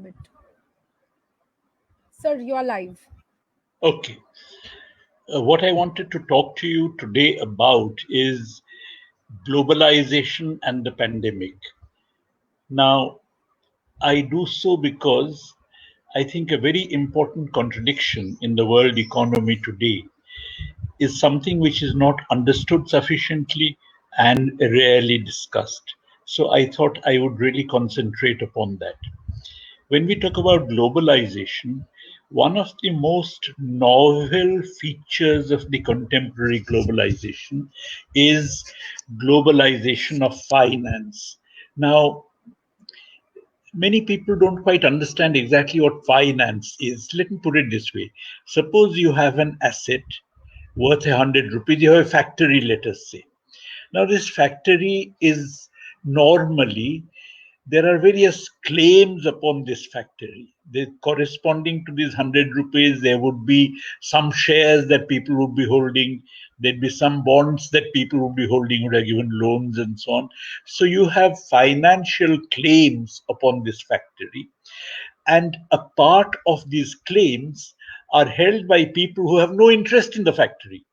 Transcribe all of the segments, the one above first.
it. Sir, you are live. Okay. What I wanted to talk to you today about is globalization and the pandemic. Now, I do so because I think a very important contradiction in the world economy today is something which is not understood sufficiently and rarely discussed. So I thought I would really concentrate upon that. When we talk about globalization, one of the most novel features of the contemporary globalization is globalization of finance. Now, many people don't quite understand exactly what finance is. Let me put it this way. Suppose you have an asset worth 100 rupees, you have a factory, let us say. Now, this factory is normally there are various claims upon this factory. Corresponding to these 100 rupees, there would be some shares that people would be holding. There'd be some bonds that people would be holding, would have given loans and so on. So you have financial claims upon this factory. And a part of these claims are held by people who have no interest in the factory.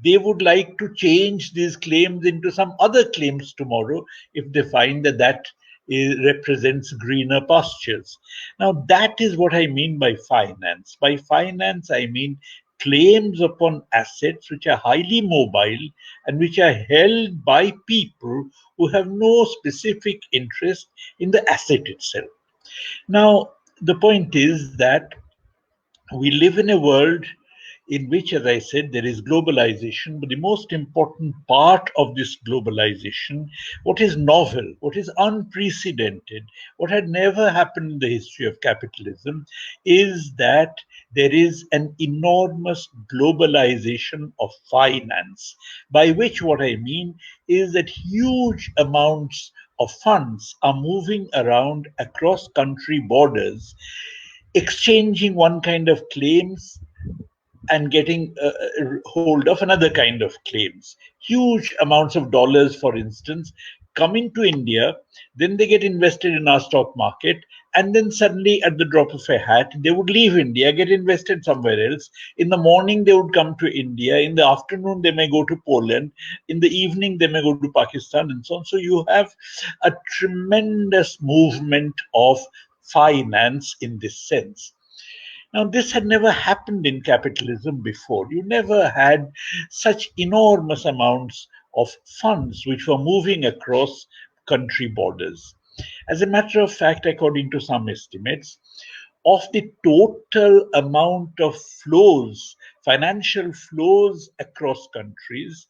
They would like to change these claims into some other claims tomorrow if they find that represents greener pastures. Now, that is what I mean by finance. By finance, I mean claims upon assets which are highly mobile and which are held by people who have no specific interest in the asset itself. Now, the point is that we live in a world in which, as I said, there is globalization, but the most important part of this globalization, what is novel, what is unprecedented, what had never happened in the history of capitalism, is that there is an enormous globalization of finance, by which what I mean is that huge amounts of funds are moving around across country borders, exchanging one kind of claims and getting hold of another kind of claims. Huge amounts of dollars, for instance, come into India, then they get invested in our stock market, and then suddenly, at the drop of a hat, they would leave India, get invested somewhere else. In the morning, they would come to India. In the afternoon, they may go to Poland. In the evening, they may go to Pakistan, and so on. So you have a tremendous movement of finance in this sense. Now, this had never happened in capitalism before. You never had such enormous amounts of funds which were moving across country borders. As a matter of fact, according to some estimates, of the total amount of flows, financial flows across countries,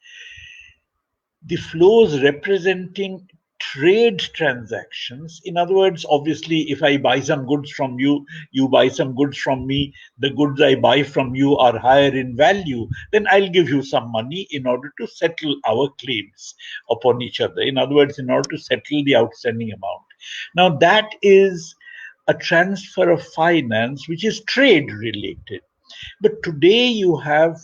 the flows representing trade transactions. In other words, obviously, if I buy some goods from you, you buy some goods from me, the goods I buy from you are higher in value, then I'll give you some money in order to settle our claims upon each other. In other words, in order to settle the outstanding amount. Now, that is a transfer of finance which is trade related. But today you have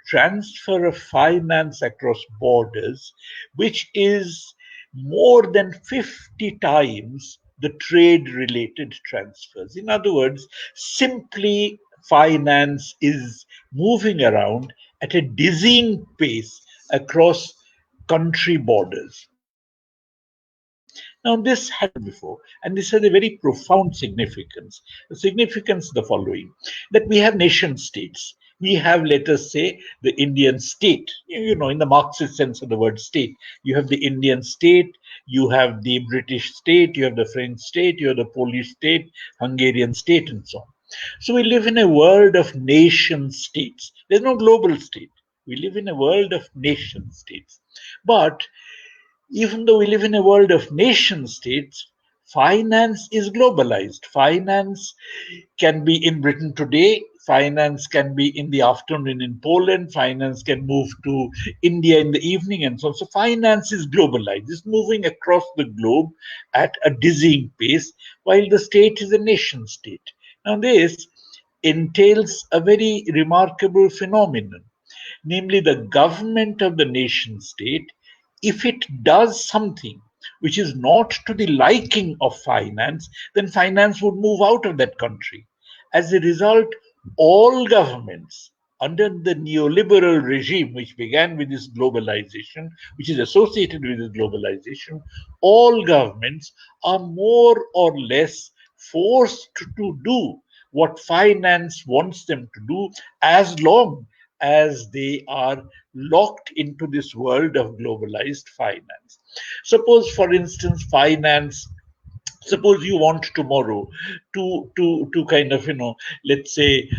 transfer of finance across borders, which is more than 50 times the trade related transfers. In other words, simply finance is moving around at a dizzying pace across country borders. Now, this had before, and this has a very profound significance. The significance is the following: that we have nation states. We have, let us say, the Indian state, in the Marxist sense of the word state. You have the Indian state, you have the British state, you have the French state, you have the Polish state, Hungarian state, and so on. So we live in a world of nation states. There's no global state. We live in a world of nation states. But even though we live in a world of nation states, finance is globalized. Finance can be in Britain today, finance can be in the afternoon in Poland, finance can move to India in the evening, and so on. So, finance is globalized, it's moving across the globe at a dizzying pace, while the state is a nation state. Now, this entails a very remarkable phenomenon, namely the government of the nation state, if it does something which is not to the liking of finance, then finance would move out of that country. As a result, all governments under the neoliberal regime, which began with this globalization, which is associated with this globalization, all governments are more or less forced to do what finance wants them to do, as long as they are locked into this world of globalized finance. Suppose, for instance, finance, suppose you want tomorrow to kind of, let's say,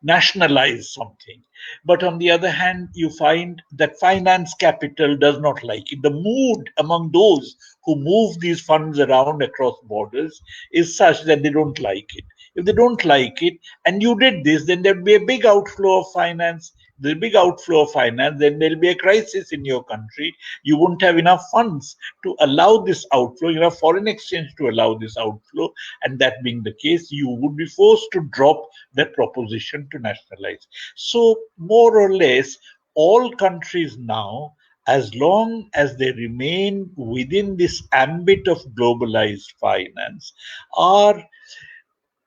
nationalize something, but on the other hand you find that finance capital does not like it. The mood among those who move these funds around across borders is such that they don't like it. If they don't like it and you did this, then there'd be a big outflow of finance. The big outflow of finance, then there'll be a crisis in your country. You won't have enough funds to allow this outflow, foreign exchange to allow this outflow. And that being the case, you would be forced to drop that proposition to nationalize. So, more or less, all countries now, as long as they remain within this ambit of globalized finance, are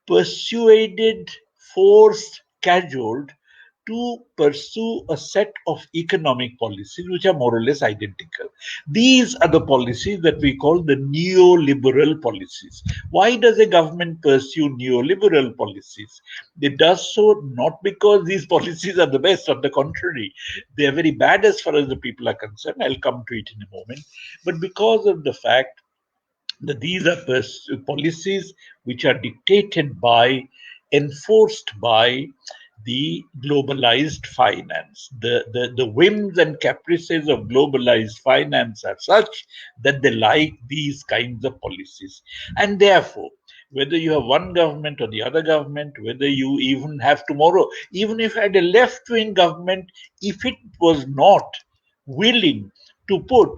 persuaded, forced, cajoled to pursue a set of economic policies which are more or less identical. These are the policies that we call the neoliberal policies. Why does a government pursue neoliberal policies? It does so not because these policies are the best, on the contrary, they are very bad as far as the people are concerned. I'll come to it in a moment, but because of the fact that these are policies which are dictated by, enforced by the globalized finance. The whims and caprices of globalized finance are such that they like these kinds of policies. And therefore, whether you have one government or the other government, whether you even have tomorrow, even if I had a left wing government, if it was not willing to put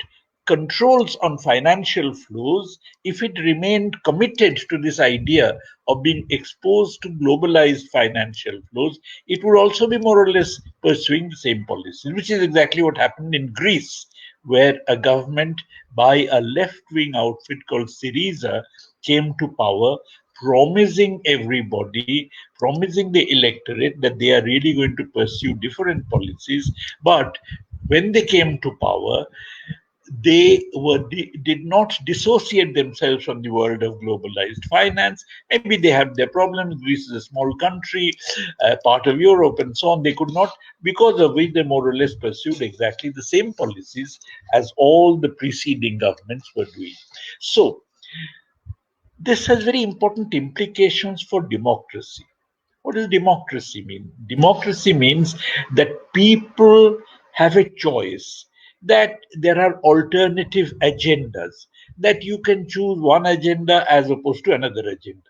controls on financial flows, if it remained committed to this idea of being exposed to globalized financial flows, it would also be more or less pursuing the same policies, which is exactly what happened in Greece, where a government by a left wing outfit called Syriza came to power, promising everybody, promising the electorate that they are really going to pursue different policies. But when they came to power, they did not dissociate themselves from the world of globalized finance. Maybe they had their problems. Greece is a small country, part of Europe, and so on. They could not, because of which they more or less pursued exactly the same policies as all the preceding governments were doing. So, this has very important implications for democracy. What does democracy mean? Democracy means that people have a choice, that there are alternative agendas, that you can choose one agenda as opposed to another agenda.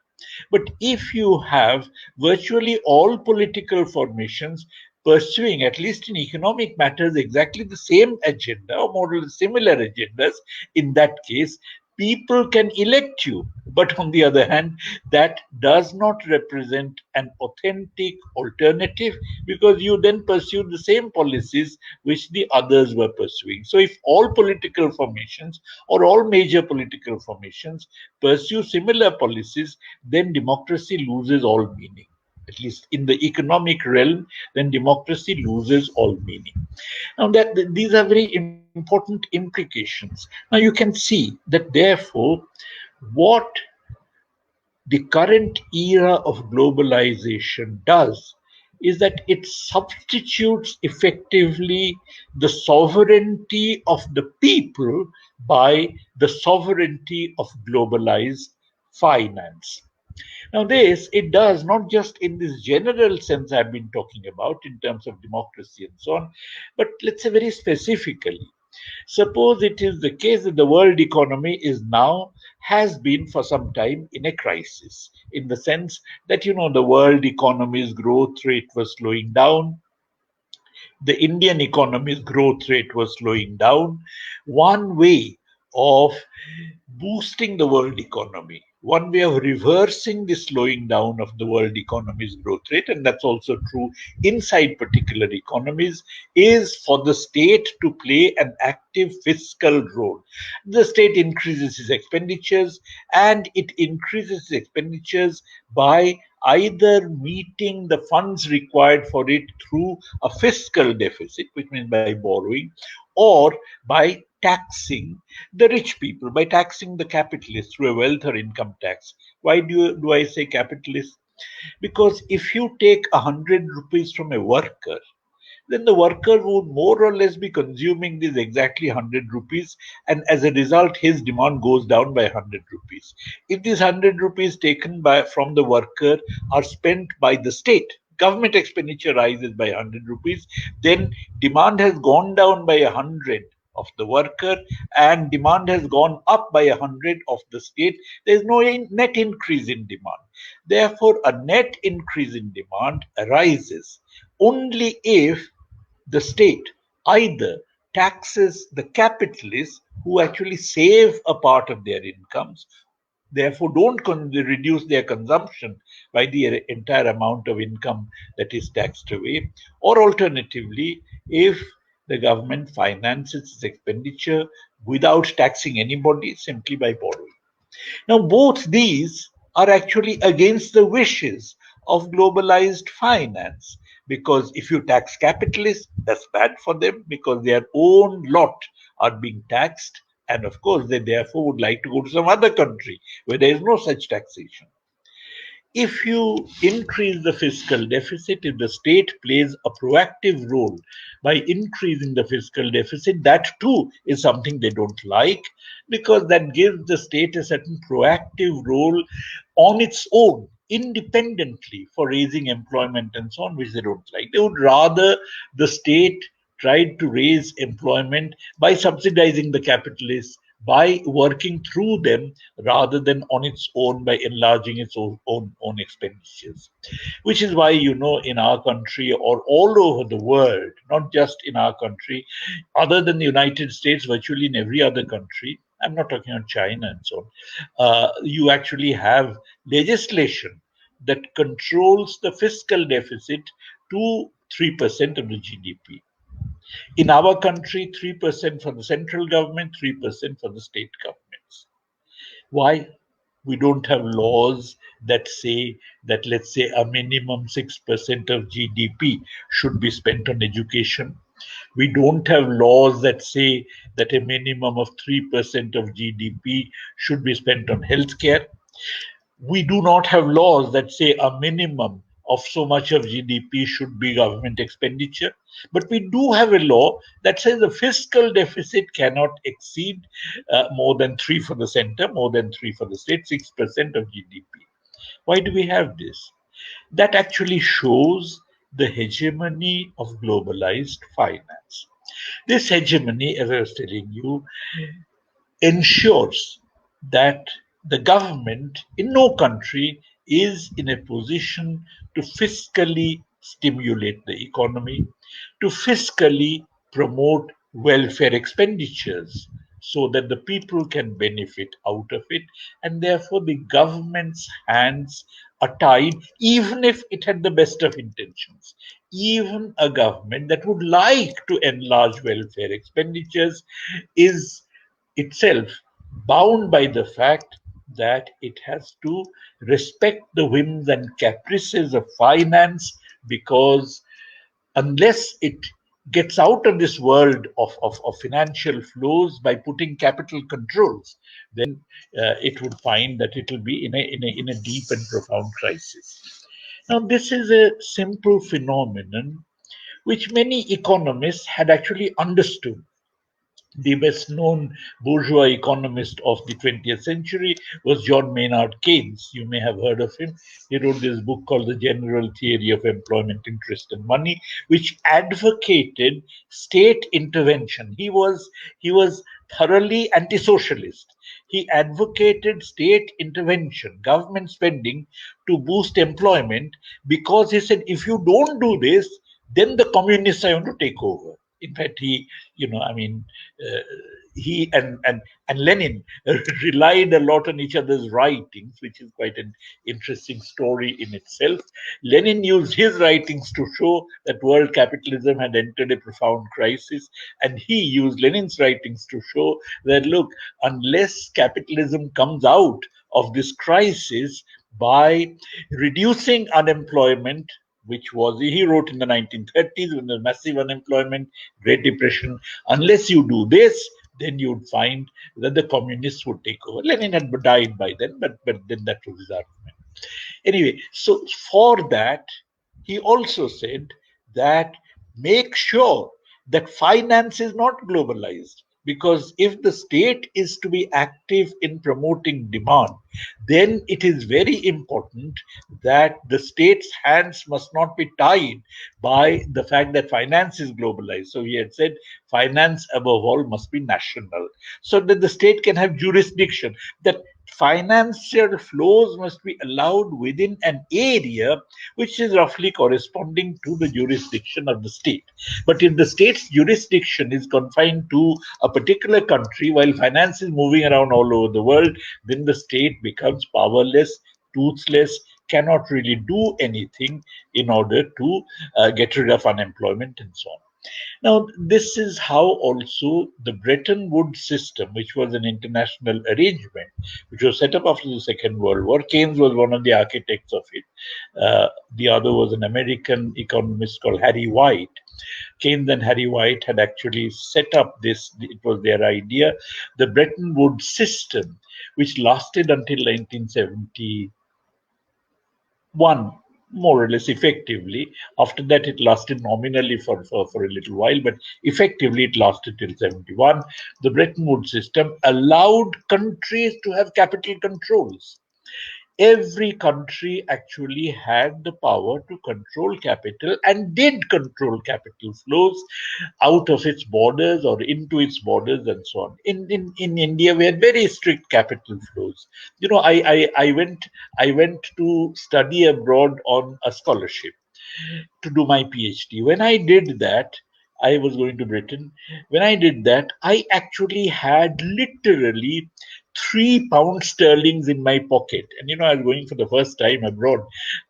But if you have virtually all political formations pursuing, at least in economic matters, exactly the same agenda or more or less similar agendas, in that case, people can elect you. But on the other hand, that does not represent an authentic alternative, because you then pursue the same policies which the others were pursuing. So, if all political formations or all major political formations pursue similar policies, then democracy loses all meaning. At least in the economic realm, then democracy loses all meaning. Now, these are very important implications. Now, you can see that therefore, what the current era of globalization does is that it substitutes effectively the sovereignty of the people by the sovereignty of globalized finance. Now, this it does not just in this general sense I've been talking about in terms of democracy and so on, but let's say very specifically. Suppose it is the case that the world economy is now, has been for some time in a crisis, in the sense that, the world economy's growth rate was slowing down, the Indian economy's growth rate was slowing down. One way of boosting the world economy, one way of reversing the slowing down of the world economy's growth rate, and that's also true inside particular economies, is for the state to play an active fiscal role. The state increases its expenditures, and it increases its expenditures by either meeting the funds required for it through a fiscal deficit, which means by borrowing, or by taxing the rich people, by taxing the capitalists through a wealth or income tax. Why do I say capitalists? Because if you take 100 rupees from a worker, then the worker would more or less be consuming this exactly 100 rupees, and as a result his demand goes down by 100 rupees. If these 100 rupees taken by from the worker are spent by the state, government expenditure rises by 100 rupees, then demand has gone down by 100 of the worker and demand has gone up by 100 of the state. There is no net increase in demand. Therefore, a net increase in demand arises only if the state either taxes the capitalists who actually save a part of their incomes, therefore don't reduce their consumption by the entire amount of income that is taxed away, or alternatively, if the government finances its expenditure without taxing anybody simply by borrowing. Now, both these are actually against the wishes of globalized finance, because if you tax capitalists, that's bad for them because their own lot are being taxed, and of course, they therefore would like to go to some other country where there is no such taxation. If you increase the fiscal deficit, if the state plays a proactive role by increasing the fiscal deficit, that too is something they don't like, because that gives the state a certain proactive role on its own, independently, for raising employment and so on, which they don't like. They would rather the state tried to raise employment by subsidizing the capitalists, by working through them, rather than on its own by enlarging its own expenditures. Which is why, in our country or all over the world, not just in our country, other than the United States, virtually in every other country, I'm not talking about China and so on, you actually have legislation that controls the fiscal deficit to 3% of the GDP. In our country, 3% for the central government, 3% for the state governments. Why? We don't have laws that say that, let's say, a minimum 6% of GDP should be spent on education. We don't have laws that say that a minimum of 3% of GDP should be spent on healthcare. We do not have laws that say a minimum of so much of GDP should be government expenditure. But we do have a law that says the fiscal deficit cannot exceed more than 3 for the center, more than 3 for the state, 6% of GDP. Why do we have this? That actually shows the hegemony of globalized finance. This hegemony, as I was telling you, ensures that the government in no country is in a position to fiscally stimulate the economy, to fiscally promote welfare expenditures so that the people can benefit out of it, and therefore the government's hands are tied, even if it had the best of intentions. Even a government that would like to enlarge welfare expenditures is itself bound by the fact that it has to respect the whims and caprices of finance, because unless it gets out of this world of financial flows by putting capital controls, then it would find that it will be in a deep and profound crisis. Now, this is a simple phenomenon which many economists had actually understood. The best known bourgeois economist of the 20th century was John Maynard Keynes. You may have heard of him. He wrote this book called The General Theory of Employment, Interest and Money, which advocated state intervention. He was thoroughly anti-socialist. He advocated state intervention, government spending to boost employment, because he said, if you don't do this, then the communists are going to take over. In fact, he, you know, I mean, uh, he and Lenin relied a lot on each other's writings, which is quite an interesting story in itself. Lenin used his writings to show that world capitalism had entered a profound crisis, and he used Lenin's writings to show that, look, unless capitalism comes out of this crisis by reducing unemployment, which was, he wrote in the 1930s when there was massive unemployment, Great Depression, unless you do this, then you'd find that the communists would take over. Lenin had died by then, but then that was his argument. Anyway, so for that, he also said that make sure that finance is not globalized. Because if the state is to be active in promoting demand, then it is very important that the state's hands must not be tied by the fact that finance is globalized. So he had said finance above all must be national, so that the state can have jurisdiction, that financial flows must be allowed within an area which is roughly corresponding to the jurisdiction of the state. But if the state's jurisdiction is confined to a particular country while finance is moving around all over the world, then the state becomes powerless, toothless, cannot really do anything in order to get rid of unemployment and so on. Now, this is how also the Bretton Woods system, which was an international arrangement, which was set up after the Second World War. Keynes was one of the architects of it. The other was an American economist called Harry White. Keynes and Harry White had actually set up this, it was their idea, the Bretton Woods system, which lasted until 1971, more or less effectively. After that, it lasted nominally for a little while, but effectively it lasted till 71. The Bretton Woods system allowed countries to have capital controls. Every country actually had the power to control capital and did control capital flows out of its borders or into its borders and so on. In India, we had very strict capital flows. You know, I went to study abroad on a scholarship to do my PhD. When I did that, I was going to Britain. When I did that, I actually had literally £3 sterlings in my pocket. And you know, I was going for the first time abroad,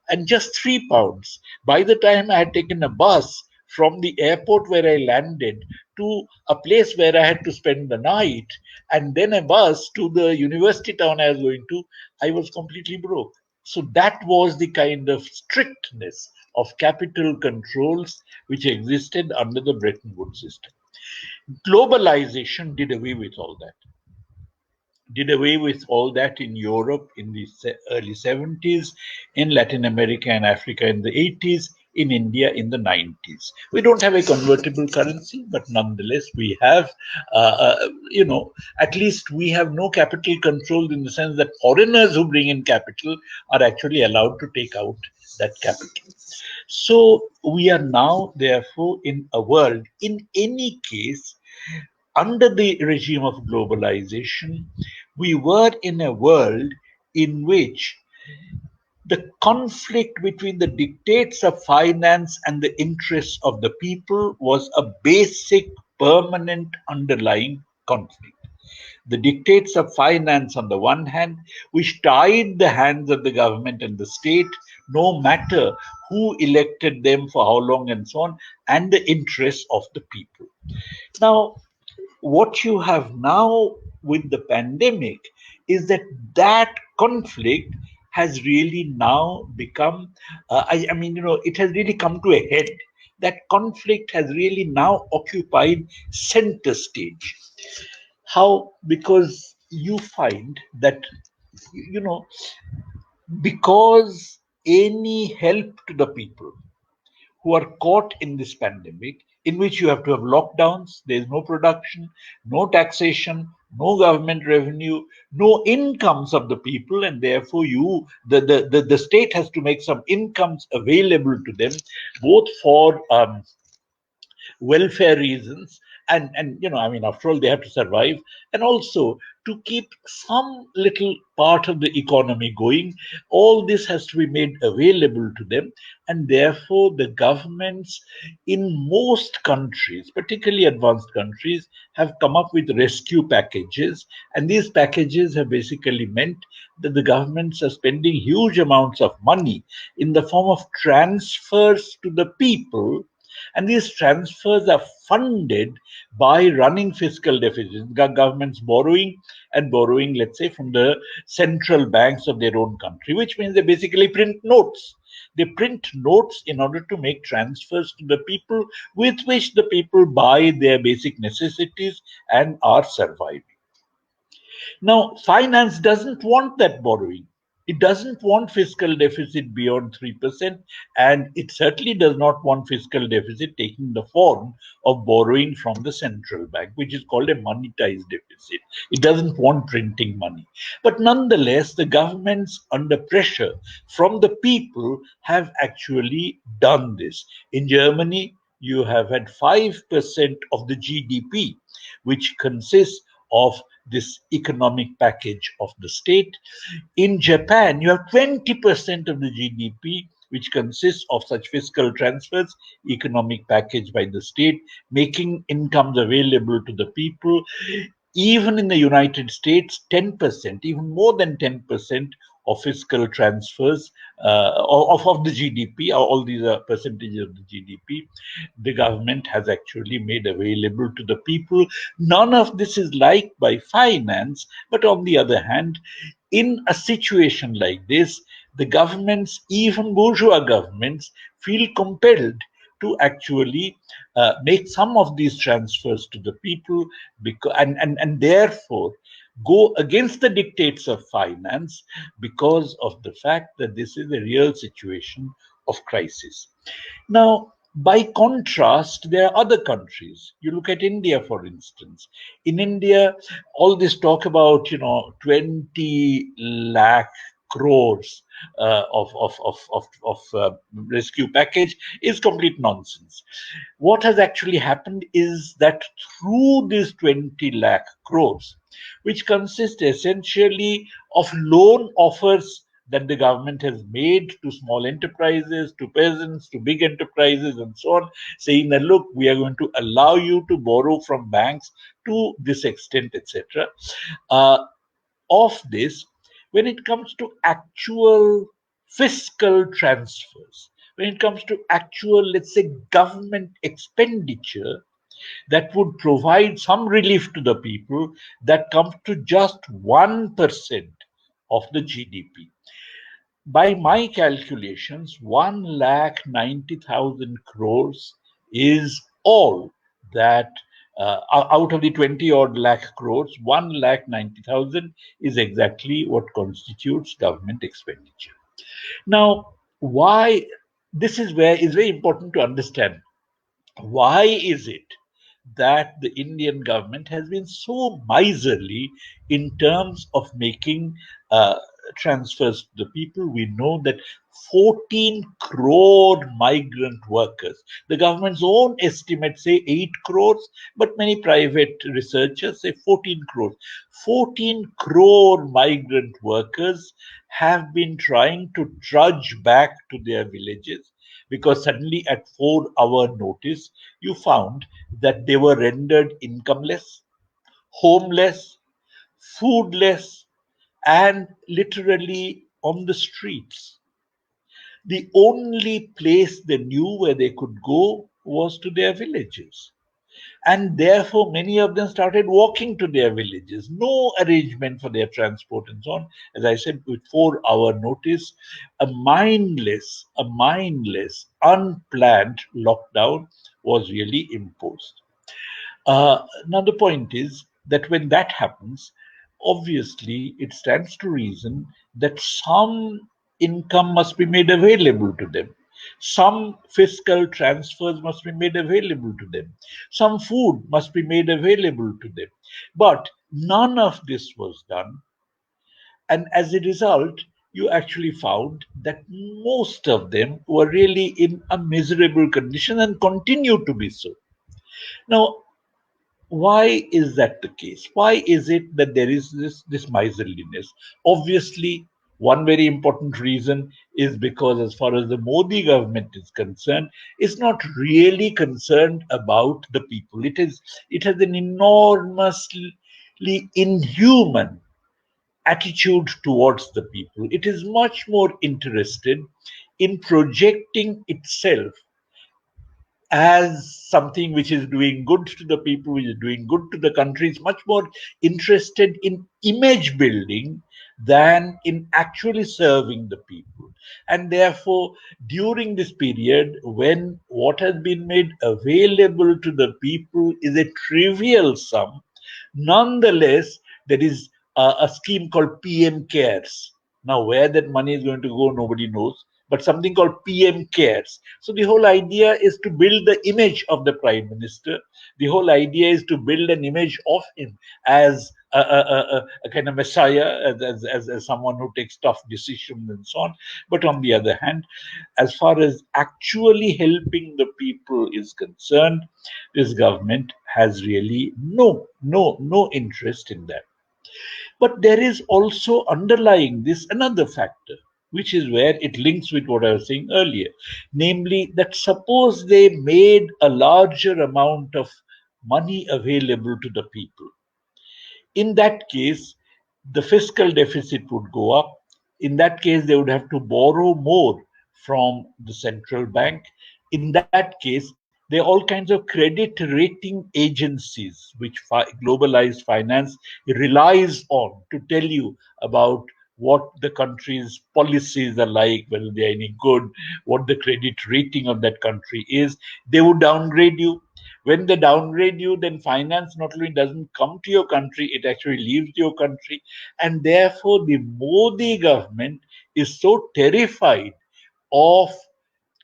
and just £3. By the time I had taken a bus from the airport where I landed to a place where I had to spend the night, and then a bus to the university town I was going to, I was completely broke. So that was the kind of strictness of capital controls which existed under the Bretton Woods system. Globalization did away with all that. Did away with all that in Europe in the early 70s, in Latin America and Africa in the 80s, in India in the 90s. We don't have a convertible currency, but nonetheless, we have, at least we have no capital control in the sense that foreigners who bring in capital are actually allowed to take out that capital. So we are now, therefore, in a world, in any case, under the regime of globalization, we were in a world in which the conflict between the dictates of finance and the interests of the people was a basic, permanent, underlying conflict. The dictates of finance on the one hand, which tied the hands of the government and the state, no matter who elected them for how long and so on, and the interests of the people. Now, what you have now with the pandemic is that that conflict has really now become, it has really come to a head. That conflict has really now occupied center stage. How? Because you find that, you know, because any help to the people who are caught in this pandemic, in which you have to have lockdowns, there is no production, no taxation, no government revenue, no incomes of the people, and therefore the state has to make some incomes available to them, both for welfare reasons and I mean, after all, they have to survive, and also to keep some little part of the economy going. All this has to be made available to them, and therefore the governments in most countries, particularly advanced countries, have come up with rescue packages, and these packages have basically meant that the governments are spending huge amounts of money in the form of transfers to the people, and these transfers are funded by running fiscal deficits, governments borrowing and borrowing, let's say, from the central banks of their own country, which means they basically print notes. They print notes in order to make transfers to the people with which the people buy their basic necessities and are surviving. Now, finance doesn't want that borrowing. It doesn't want fiscal deficit beyond 3%, and it certainly does not want fiscal deficit taking the form of borrowing from the central bank, which is called a monetized deficit. It doesn't want printing money. But nonetheless, the governments, under pressure from the people, have actually done this. In Germany, you have had 5% of the GDP, which consists of this economic package of the state. In Japan, you have 20% of the GDP, which consists of such fiscal transfers, economic package by the state, making incomes available to the people. Even in the United States, 10%, even more than 10% of fiscal transfers of the GDP, all these are percentages of the GDP, the government has actually made available to the people. None of this is liked by finance, but on the other hand, in a situation like this, the governments, even bourgeois governments, feel compelled to actually make some of these transfers to the people, because, and therefore go against the dictates of finance, because of the fact that this is a real situation of crisis. Now, by contrast, there are other countries. You look at India, for instance. In India, all this talk about 20 lakh crores of rescue package is complete nonsense. What has actually happened is that through these 20 lakh crores, which consist essentially of loan offers that the government has made to small enterprises, to peasants, to big enterprises, and so on, saying that, look, we are going to allow you to borrow from banks to this extent, etc. Of this, when it comes to actual fiscal transfers, when it comes to actual, let's say, government expenditure that would provide some relief to the people, that comes to just 1% of the GDP. By my calculations, 1,90,000 crores is all that, out of the 20 odd lakh crores, 1,90,000 is exactly what constitutes government expenditure. Now, why this is where is very important to understand. Why is it that the Indian government has been so miserly in terms of making transfers to the people? We know that 14 crore migrant workers, the government's own estimates say 8 crores, but many private researchers say 14 crores. 14 crore migrant workers have been trying to trudge back to their villages, because suddenly at 4 hour notice you found that they were rendered incomeless, homeless, foodless, and literally on the streets. The only place they knew where they could go was to their villages. And therefore, many of them started walking to their villages. No arrangement for their transport and so on. As I said, with 4 hour notice, a mindless, unplanned lockdown was really imposed. Now, the point is that when that happens, obviously it stands to reason that some income must be made available to them. Some fiscal transfers must be made available to them. Some food must be made available to them. But none of this was done. And as a result, you actually found that most of them were really in a miserable condition and continue to be so. Now, Why is that the case? Why is it that there is this miserliness? Obviously, one very important reason is because, as far as the Modi government is concerned, it's not really concerned about the people. It has an enormously inhuman attitude towards the people. It is much more interested in projecting itself as something which is doing good to the people, which is doing good to the country. Is much more interested in image building than in actually serving the people. And therefore, during this period, when what has been made available to the people is a trivial sum, nonetheless, there is a scheme called PM Cares. Now, where that money is going to go, nobody knows, but something called PM Cares. So the whole idea is to build the image of the Prime Minister. The whole idea is to build an image of him as a kind of messiah, as someone who takes tough decisions and so on. But on the other hand, as far as actually helping the people is concerned, this government has really no interest in that. But there is also underlying this another factor, which is where it links with what I was saying earlier, namely that suppose they made a larger amount of money available to the people. In that case, the fiscal deficit would go up. In that case, they would have to borrow more from the central bank. In that case, there are all kinds of credit rating agencies which globalized finance relies on to tell you about what the country's policies are like, whether they are any good, what the credit rating of that country is. They would downgrade you. When they downgrade you, then finance not only doesn't come to your country, it actually leaves your country. And therefore, the Modi government is so terrified of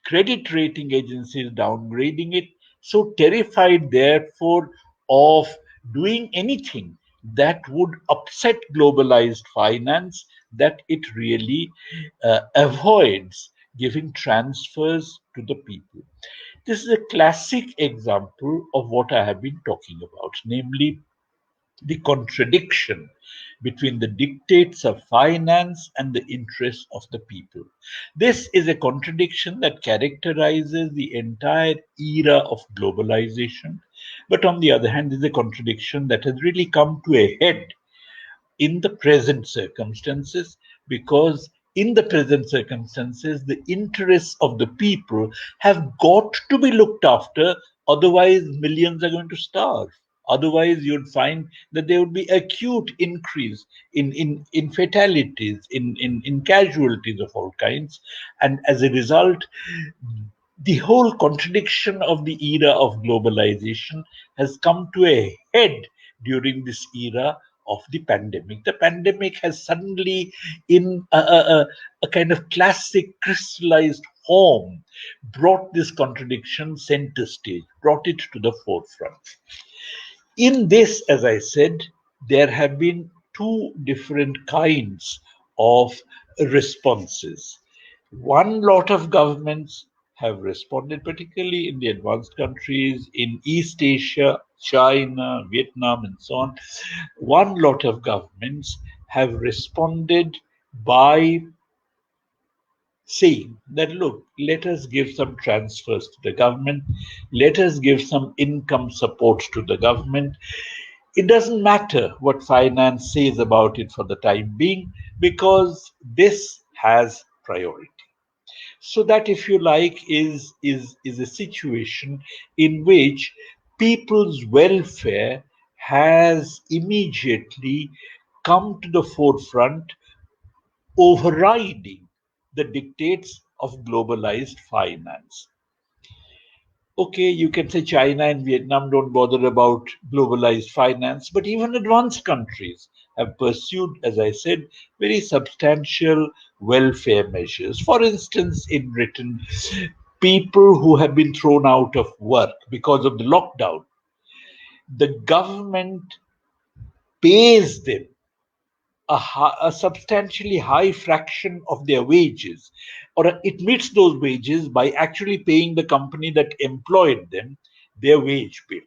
credit rating agencies downgrading it, so terrified, therefore, of doing anything that would upset globalized finance, that it really avoids giving transfers to the people. This is a classic example of what I have been talking about, namely the contradiction between the dictates of finance and the interests of the people. This is a contradiction that characterizes the entire era of globalization, but on the other hand, is a contradiction that has really come to a head in the present circumstances, because in the present circumstances the interests of the people have got to be looked after, otherwise millions are going to starve. Otherwise you'd find that there would be acute increase in fatalities, in casualties of all kinds. And as a result, the whole contradiction of the era of globalization has come to a head during this era of the pandemic. The pandemic has suddenly, in a kind of classic crystallized form, brought this contradiction center stage, brought it to the forefront. In this, as I said, there have been two different kinds of responses. One lot of governments have responded, particularly in the advanced countries, in East Asia, China, Vietnam, and so on. One lot of governments have responded by saying that, look, let us give some transfers to the government, let us give some income support to the government. It doesn't matter what finance says about it for the time being, because this has priority. So that, if you like, is a situation in which people's welfare has immediately come to the forefront, overriding the dictates of globalized finance. Okay, you can say China and Vietnam don't bother about globalized finance, but even advanced countries have pursued, as I said, very substantial welfare measures. For instance, in Britain, people who have been thrown out of work because of the lockdown, the government pays them a substantially high fraction of their wages, or it meets those wages by actually paying the company that employed them their wage bill.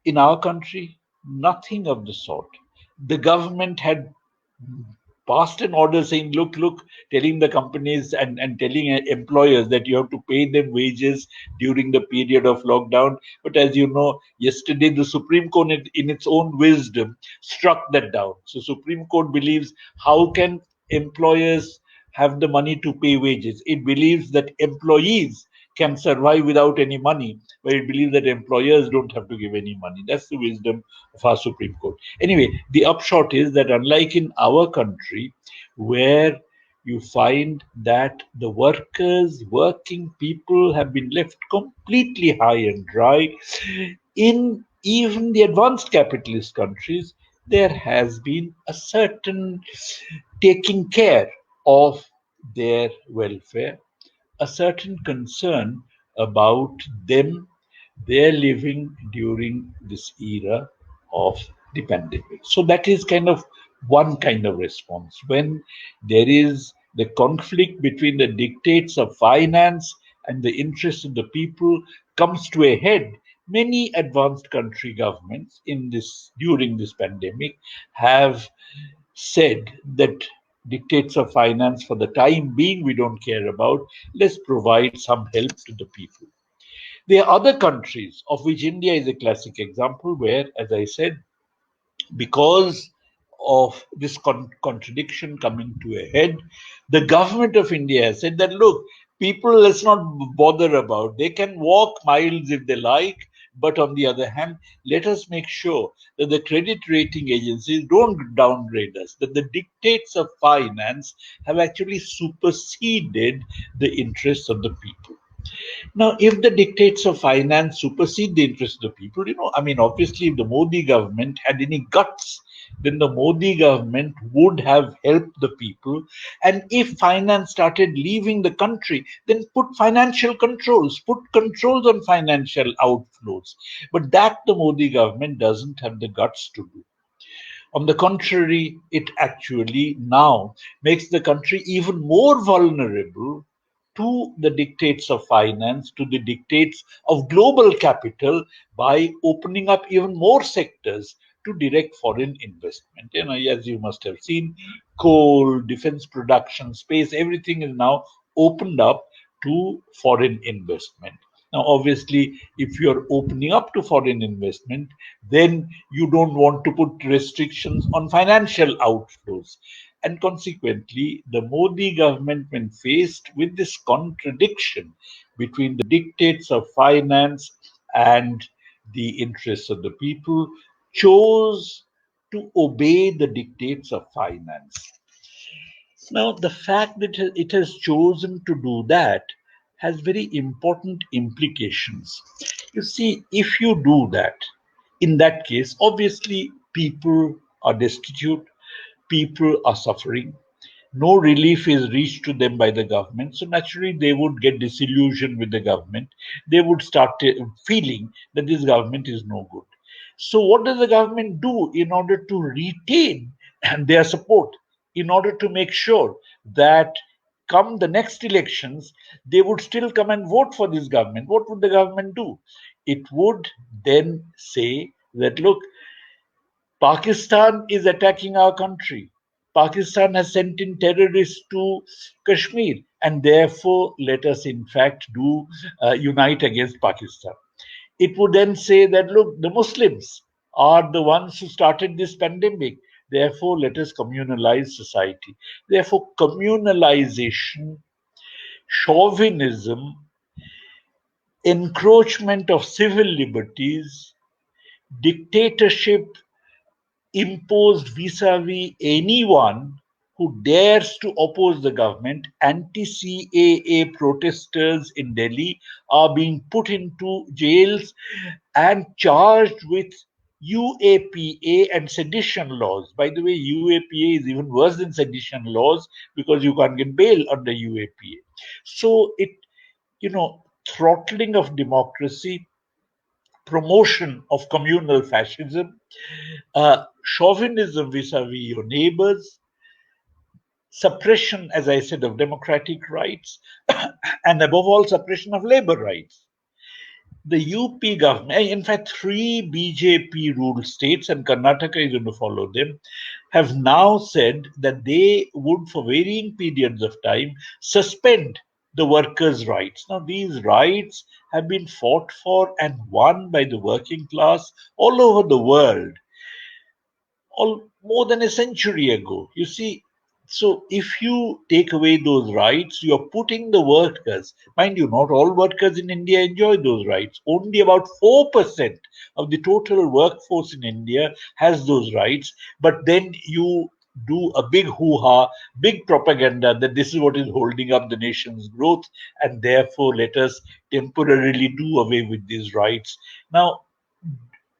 In our country, nothing of the sort. The government had passed an order saying, look, telling the companies and telling employers that you have to pay them wages during the period of lockdown. But as you know, yesterday the Supreme Court, in its own wisdom, struck that down. So Supreme Court believes, how can employers have the money to pay wages? It believes that employees can survive without any money, but it believes that employers don't have to give any money. That's the wisdom of our Supreme Court. Anyway, the upshot is that unlike in our country, where you find that the working people have been left completely high and dry, in even the advanced capitalist countries, there has been a certain taking care of their welfare, a certain concern about them, their living during this era of the pandemic. So that is kind of one kind of response. When there is the conflict between the dictates of finance and the interests of the people comes to a head, many advanced country governments in this during this pandemic have said that dictates of finance for the time being we don't care about. Let's provide some help to the people. There are other countries, of which India is a classic example, where, as I said, because of this contradiction coming to a head, the government of India has said that, look, people, let's not bother about. They can walk miles if they like, but on the other hand, let us make sure that the credit rating agencies don't downgrade us, that the dictates of finance have actually superseded the interests of the people. Now, if the dictates of finance supersede the interests of the people, I mean, obviously, if the Modi government had any guts, then the Modi government would have helped the people. And if finance started leaving the country, then put controls on financial outflows. But that the Modi government doesn't have the guts to do. On the contrary, it actually now makes the country even more vulnerable to the dictates of finance, to the dictates of global capital, by opening up even more sectors to direct foreign investment. As you must have seen, coal, defense production, space, everything is now opened up to foreign investment. Now, obviously, if you're opening up to foreign investment, then you don't want to put restrictions on financial outflows. And consequently, the Modi government, when faced with this contradiction between the dictates of finance and the interests of the people, chose to obey the dictates of finance. Now, the fact that it has chosen to do that has very important implications. You see, if you do that, in that case, obviously, people are destitute, people are suffering, no relief is reached to them by the government. So naturally, they would get disillusioned with the government. They would start feeling that this government is no good. So, what does the government do in order to retain their support, in order to make sure that come the next elections, they would still come and vote for this government? What would the government do? It would then say that, look, Pakistan is attacking our country. Pakistan has sent in terrorists to Kashmir, and therefore let us, in fact, do unite against Pakistan. It would then say that, look, the Muslims are the ones who started this pandemic. Therefore, let us communalize society. Therefore, communalization, chauvinism, encroachment of civil liberties, dictatorship imposed vis-a-vis anyone who dares to oppose the government. Anti-CAA protesters in Delhi are being put into jails and charged with UAPA and sedition laws. By the way, UAPA is even worse than sedition laws because you can't get bail under UAPA. So throttling of democracy, promotion of communal fascism, chauvinism vis-a-vis your neighbors, suppression, as I said, of democratic rights, and above all, suppression of labor rights. the UP government, in fact, three BJP ruled states, and Karnataka is going to follow them, have now said that they would, for varying periods of time, suspend the workers' rights. Now, these rights have been fought for and won by the working class all over the world all more than a century ago. You see, so if you take away those rights, you're putting the workers, mind you, not all workers in India enjoy those rights. Only about 4% of the total workforce in India has those rights. But then you do a big hoo-ha, big propaganda that this is what is holding up the nation's growth, and therefore let us temporarily do away with these rights. Now,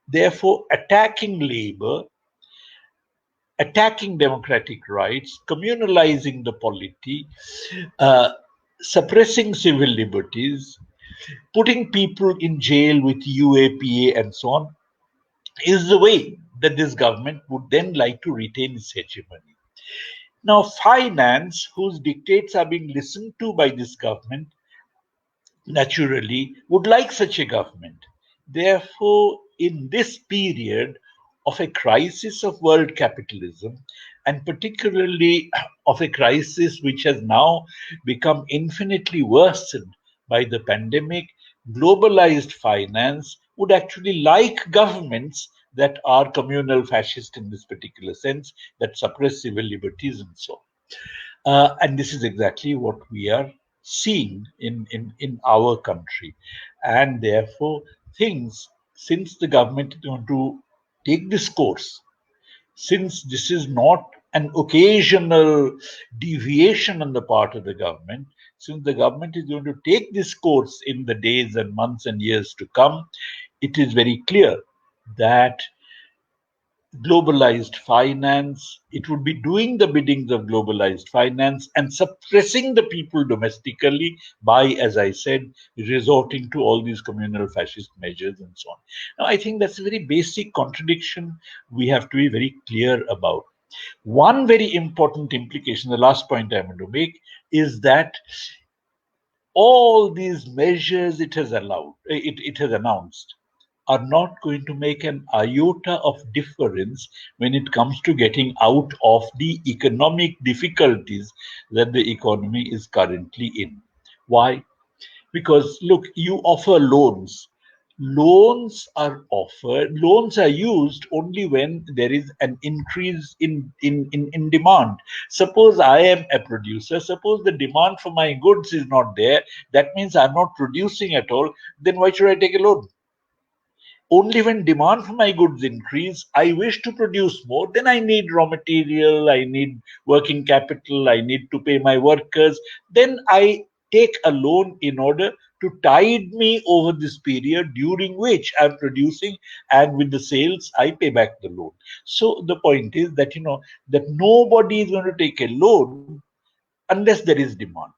therefore, attacking labor, attacking democratic rights, communalizing the polity, uh, suppressing civil liberties, putting people in jail with UAPA and so on, is the way that this government would then like to retain its hegemony. Now, finance, whose dictates are being listened to by this government, naturally would like such a government. Therefore, in this period of a crisis of world capitalism, and particularly of a crisis which has now become infinitely worsened by the pandemic, globalized finance would actually like governments that are communal fascist in this particular sense, that suppress civil liberties and so on. And this is exactly what we are seeing in our country. And therefore, things, since the government is going to take this course, since this is not an occasional deviation on the part of the government, since the government is going to take this course in the days and months and years to come, it is very clear that globalized finance, it would be doing the biddings of globalized finance and suppressing the people domestically by, as I said, resorting to all these communal fascist measures and so on. Now, I think that's a very basic contradiction we have to be very clear about. One very important implication, the last point I'm going to make, is that all these measures it has announced are not going to make an iota of difference when it comes to getting out of the economic difficulties that the economy is currently in. Why? Because look, you offer loans. Loans are used only when there is an increase in demand. Suppose I am a producer, suppose the demand for my goods is not there, that means I'm not producing at all, then why should I take a loan? Only when demand for my goods increase, I wish to produce more, then I need raw material, I need working capital, I need to pay my workers, then I take a loan in order to tide me over this period during which I'm producing, and with the sales I pay back the loan. So the point is that that nobody is going to take a loan unless there is demand.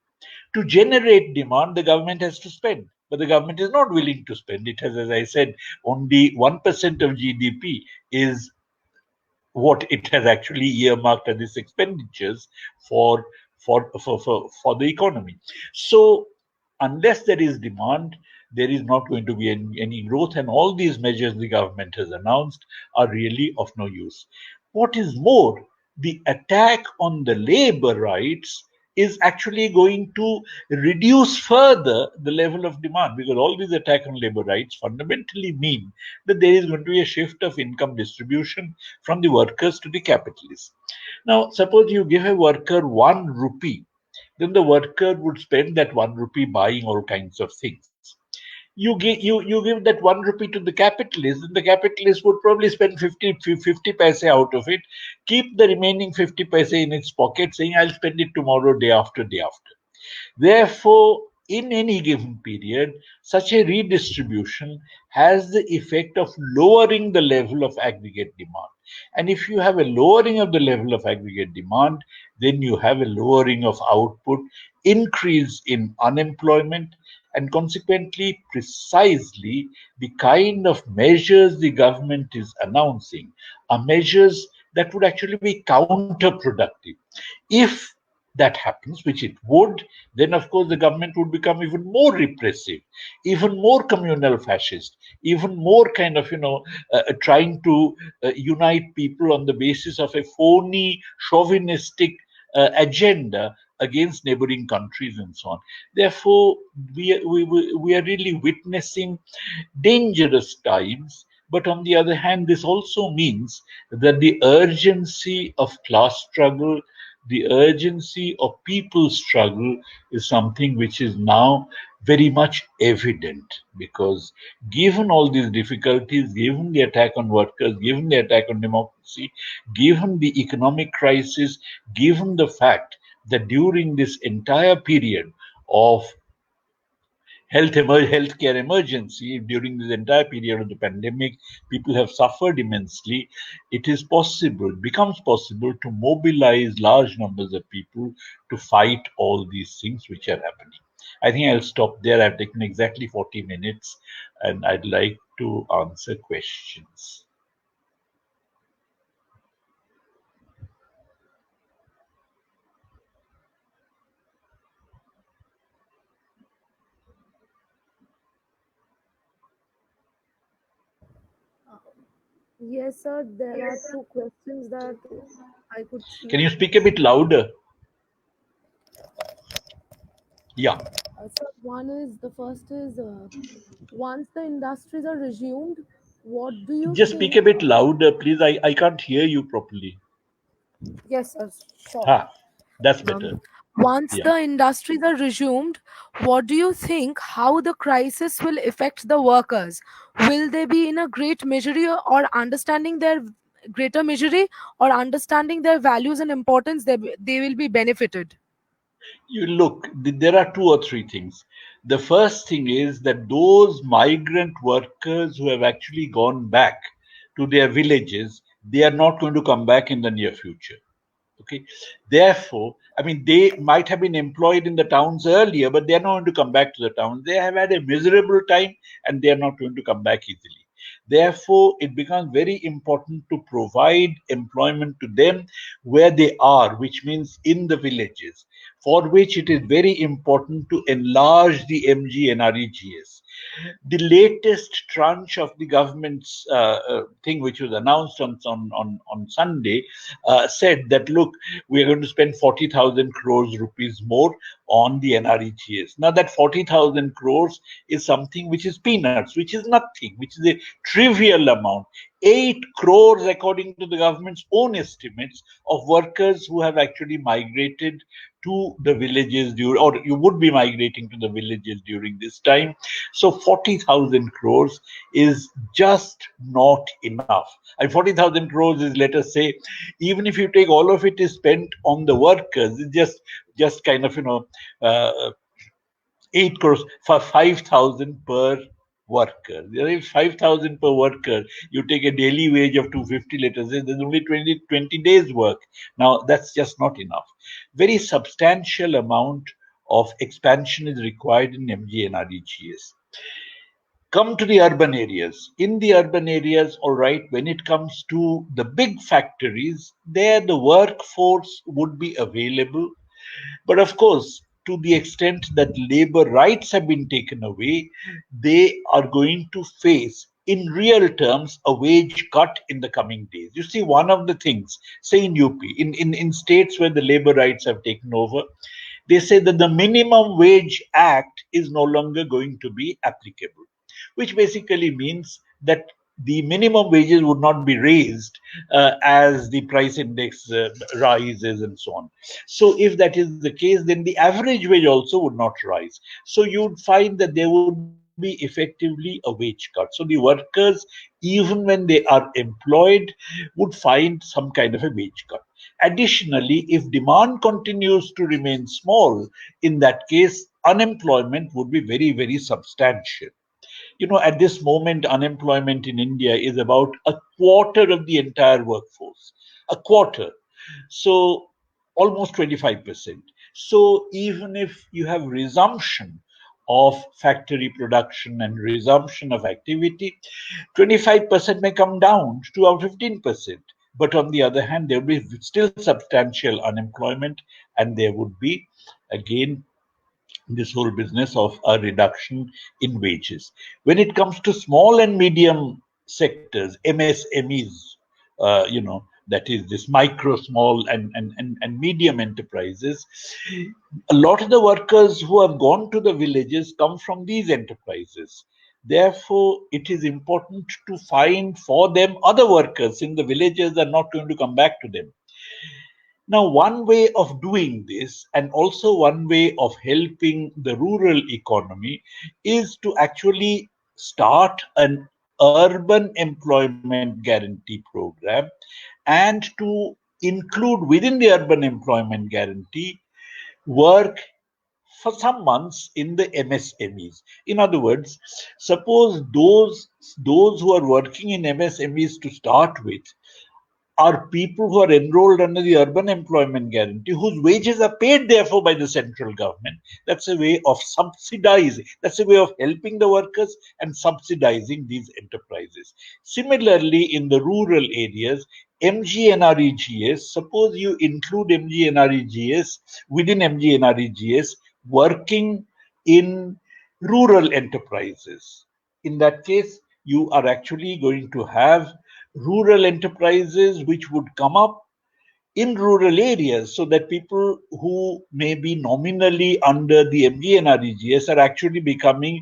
To generate demand, the government has to spend, but the government is not willing to spend. It has, as I said, only 1% of GDP is what it has actually earmarked as its expenditures for for the economy. So unless there is demand, there is not going to be any growth, and all these measures the government has announced are really of no use. What is more, the attack on the labor rights is actually going to reduce further the level of demand, because all these attack on labor rights fundamentally mean that there is going to be a shift of income distribution from the workers to the capitalists. Now, suppose you give a worker 1 rupee, then the worker would spend that 1 rupee buying all kinds of things. You give that 1 rupee to the capitalist, and the capitalist would probably spend 50 paise out of it, keep the remaining 50 paise in its pocket, saying, I'll spend it tomorrow, day after, day after. Therefore, in any given period, such a redistribution has the effect of lowering the level of aggregate demand. And if you have a lowering of the level of aggregate demand, then you have a lowering of output, increase in unemployment, and consequently, precisely the kind of measures the government is announcing are measures that would actually be counterproductive. If that happens, which it would, then of course the government would become even more repressive, even more communal fascist, even more kind of, trying to unite people on the basis of a phony, chauvinistic agenda against neighboring countries and so on. Therefore, we are really witnessing dangerous times. But on the other hand, this also means that the urgency of class struggle, the urgency of people's struggle is something which is now very much evident, because given all these difficulties, given the attack on workers, given the attack on democracy, given the economic crisis, given the fact that during this entire period of healthcare emergency, during this entire period of the pandemic, people have suffered immensely. It is possible, becomes possible to mobilize large numbers of people to fight all these things which are happening. I think I'll stop there. I've taken exactly 40 minutes and I'd like to answer questions. Yes, sir. There are two questions that I could Can see. you speak a bit louder? Yeah. So the first is once the industries are resumed, what do you Just speak think? a bit louder, please. I can't hear you properly. Yes, sir. Sure. Ha, that's better. Um, Once Yeah. the industries are resumed, what do you think how the crisis will affect the workers? Will they be in a great measure or understanding their greater measure or understanding their values and importance? They will be benefited. You look, there are two or three things. The first thing is that those migrant workers who have actually gone back to their villages, they are not going to come back in the near future. Okay. Therefore, I mean, they might have been employed in the towns earlier, but they are not going to come back to the towns. They have had a miserable time and they are not going to come back easily. Therefore, it becomes very important to provide employment to them where they are, which means in the villages, for which it is very important to enlarge the MGNREGS. The latest tranche of the government's thing, which was announced on Sunday, said that, look, we are going to spend 40,000 crores rupees more on the NREGS. Now, that 40,000 crores is something which is peanuts, which is nothing, which is a trivial amount. 8 crores, according to the government's own estimates, of workers who have actually migrated to the villages during, or you would be migrating to the villages during this time. So 40,000 crores is just not enough. And 40,000 crores is, let us say, even if you take all of it is spent on the workers, it's just kind of, uh, 8 crores for 5,000 per worker. There is 5,000 per worker. You take a daily wage of 250, let us say, there's only 20 days work. Now, that's just not enough. Very substantial amount of expansion is required in MGNREGS. Come to the urban areas. In the urban areas, all right, when it comes to the big factories, there the workforce would be available, but of course, to the extent that labor rights have been taken away, they are going to face, in real terms, a wage cut in the coming days. You see, one of the things, say in UP, in states where the labor rights have taken over, they say that the Minimum Wage Act is no longer going to be applicable, which basically means that the minimum wages would not be raised as the price index rises and so on. So, if that is the case, then the average wage also would not rise. So, you'd find that there would be effectively a wage cut. So, the workers, even when they are employed, would find some kind of a wage cut. Additionally, if demand continues to remain small, in that case, unemployment would be very, very substantial. At this moment, unemployment in India is about a quarter of the entire workforce. A quarter. So almost 25%. So even if you have resumption of factory production and resumption of activity, 25% may come down to about 15%. But on the other hand, there will be still substantial unemployment, and there would be, again, this whole business of a reduction in wages. When it comes to small and medium sectors, MSMEs, that is this micro, small, and medium enterprises, a lot of the workers who have gone to the villages come from these enterprises. Therefore, it is important to find for them other workers in the villages are not going to come back to them. Now, one way of doing this, and also one way of helping the rural economy, is to actually start an urban employment guarantee program and to include within the urban employment guarantee work for some months in the MSMEs. In other words, suppose those who are working in MSMEs to start with are people who are enrolled under the urban employment guarantee, whose wages are paid therefore by the central government. That's a way of subsidizing, that's a way of helping the workers and subsidizing these enterprises. Similarly, in the rural areas, MGNREGS, suppose you include MGNREGS within MGNREGS working in rural enterprises. In that case, you are actually going to have rural enterprises which would come up in rural areas, so that people who may be nominally under the MGNREGS are actually becoming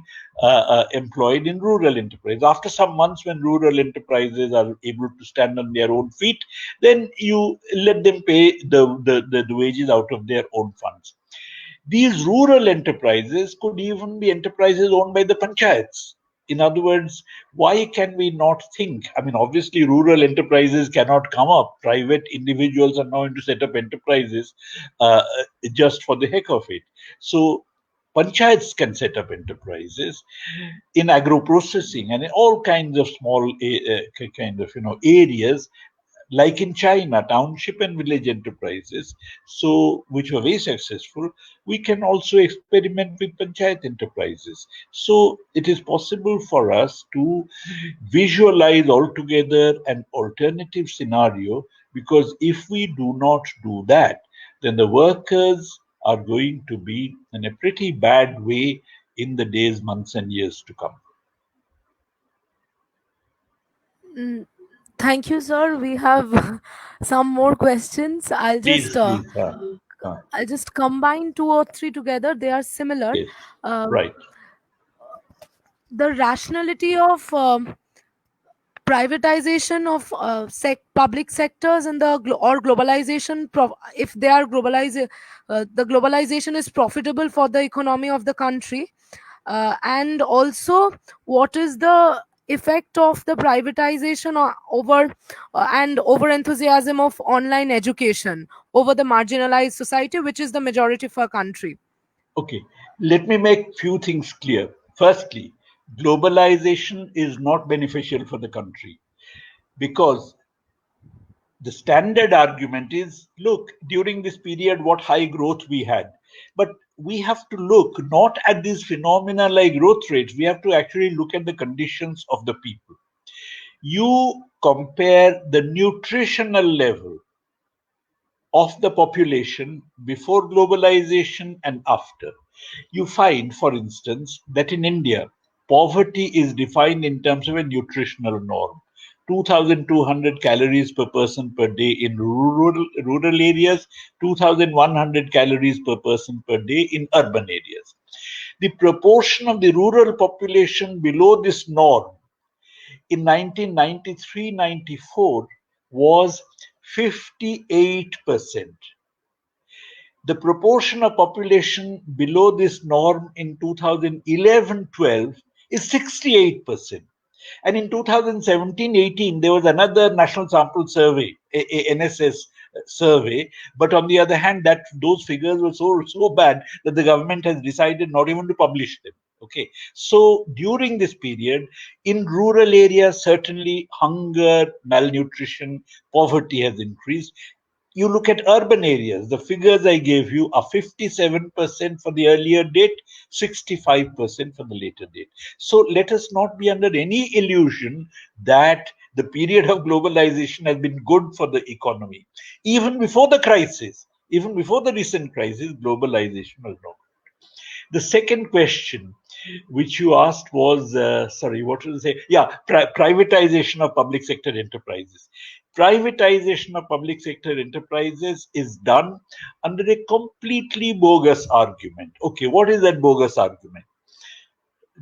employed in rural enterprise. After some months, when rural enterprises are able to stand on their own feet, then you let them pay the wages out of their own funds. These rural enterprises could even be enterprises owned by the panchayats. In other words, why can we not think? I mean, obviously, rural enterprises cannot come up. Private individuals are now going to set up enterprises just for the heck of it. So, panchayats can set up enterprises in agro processing and in all kinds of small kind of areas, like in China, township and village enterprises, so which were very successful. We can also experiment with panchayat enterprises. So it is possible for us to visualize altogether an alternative scenario, because if we do not do that, then the workers are going to be in a pretty bad way in the days, months, and years to come. Mm, thank you, sir. We have some more questions. Please, please. I'll just combine two or three together. They are similar. Yes, Uh, right. the rationality of privatization of public sectors in the or globalization, if they are the globalization is profitable for the economy of the country, and also what is the effect of the privatization over and over enthusiasm of online education over the marginalized society, which is the majority of our country. Okay, let me make few things clear. Firstly, globalization is not beneficial for the country, because the standard argument is, look, during this period, what high growth we had. But we have to look not at these phenomena like growth rates, we have to actually look at the conditions of the people. You compare the nutritional level of the population before globalization and after. You find, for instance, that in India, poverty is defined in terms of a nutritional norm. 2,200 calories per person per day in rural areas, 2,100 calories per person per day in urban areas. The proportion of the rural population below this norm in 1993-94 was 58%. The proportion of population below this norm in 2011-12 is 68%. And in 2017-18, there was another National Sample Survey, NSS survey. But on the other hand, that those figures were so bad that the government has decided not even to publish them. Okay, so during this period, in rural areas, certainly hunger, malnutrition, poverty has increased. You look at urban areas, the figures I gave you are 57% for the earlier date, 65% for the later date. So let us not be under any illusion that The period of globalization has been good for the economy. Even before the crisis, even before the recent crisis, globalization was not. The second question which you asked was, sorry, what was it? Yeah, privatization of public sector enterprises. Privatization of public sector enterprises is done under a completely bogus argument. Okay, what is that bogus argument?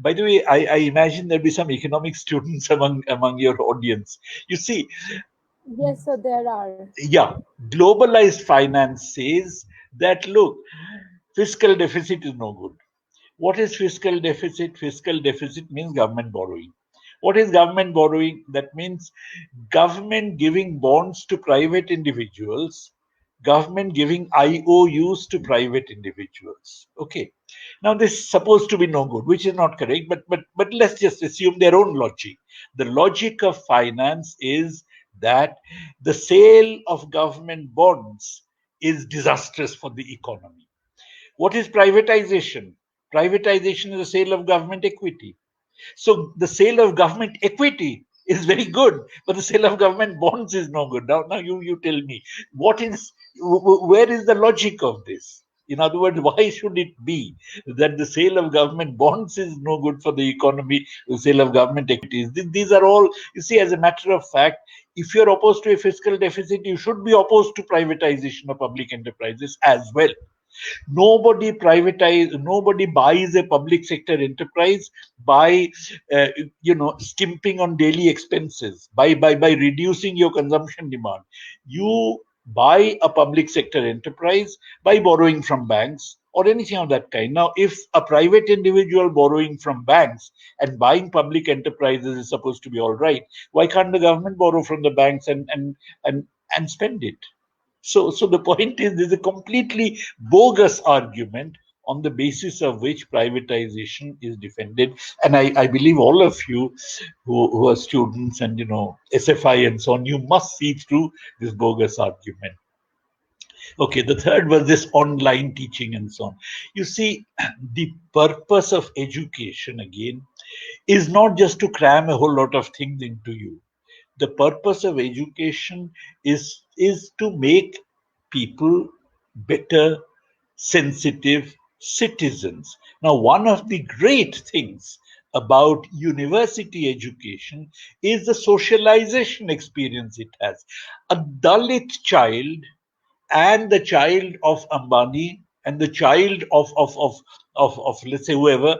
By the way, I imagine there'll be some economic students among your audience. You see, Yes, sir, there are. yeah, globalized finance says that look, fiscal deficit is no good. What is fiscal deficit? Fiscal deficit means government borrowing. What is government borrowing? That means government giving bonds to private individuals, government giving IOUs to private individuals. Okay. Now this is supposed to be no good, which is not correct, but let's just assume their own logic. The logic of finance is that the sale of government bonds is disastrous for the economy. What is privatization? Privatization is the sale of government equity. So the sale of government equity is very good, but the sale of government bonds is no good. Now you tell me what is where is the logic of this? In other words, why should it be that the sale of government bonds is no good for the economy, the sale of government equities? These are all, you see, as a matter of fact, if you're opposed to a fiscal deficit, you should be opposed to privatization of public enterprises as well. Nobody buys a public sector enterprise by skimping on daily expenses, by reducing your consumption demand. You buy a public sector enterprise by borrowing from banks or anything of that kind. Now if a private individual borrowing from banks and buying public enterprises is supposed to be all right, why can't the government borrow from the banks and and spend it? So the point is, there's a completely bogus argument on the basis of which privatization is defended. And I believe all of you who are students and SFI and so on, you must see through this bogus argument. Okay, the third was this online teaching and so on. You see, the purpose of education again is not just to cram a whole lot of things into you. The purpose of education is to make people better, sensitive citizens. Now, one of the great things about university education is the socialization experience it has. A Dalit child and the child of Ambani and the child of let's say whoever,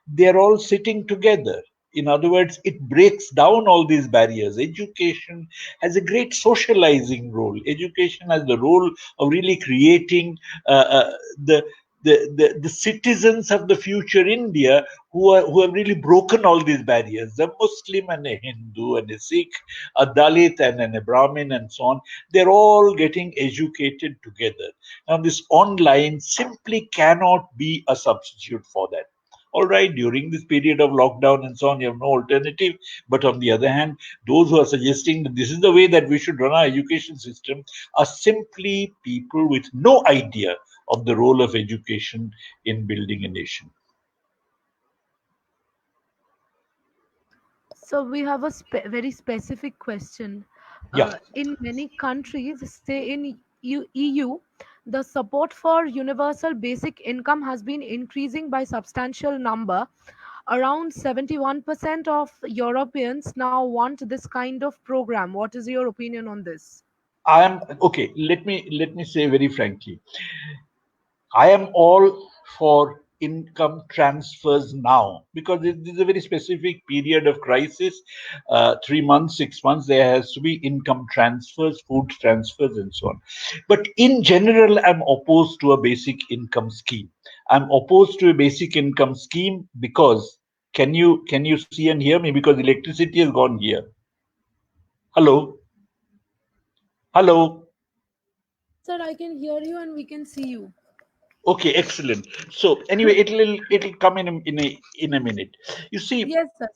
they're all sitting together. In other words, it breaks down all these barriers. Education has a great socializing role. Education has the role of really creating the the citizens of the future India who have really broken all these barriers. The Muslim and a Hindu and a Sikh, a Dalit and a Brahmin and so on, they're all getting educated together. Now, this online simply cannot be a substitute for that. All right, during this period of lockdown and so on, you have no alternative. But on the other hand, those who are suggesting that this is the way that we should run our education system are simply people with no idea of the role of education in building a nation. So we have a very specific question. Yeah, In many countries, say in EU, the support for universal basic income has been increasing by substantial number. Around 71% of Europeans now want this kind of program. What is your opinion on this? I am okay. Let me say very frankly, I am all for income transfers now because this is a very specific period of crisis. 3 months, 6 months, there has to be income transfers, food transfers, and so on. But in general, I'm opposed to a basic income scheme. I'm opposed to a basic income scheme because can you see and hear me? Because electricity has gone here. Hello, hello. Sir, I can hear you and we can see you. Okay, excellent. So anyway, it'll come in a minute. You see, Yes, sir,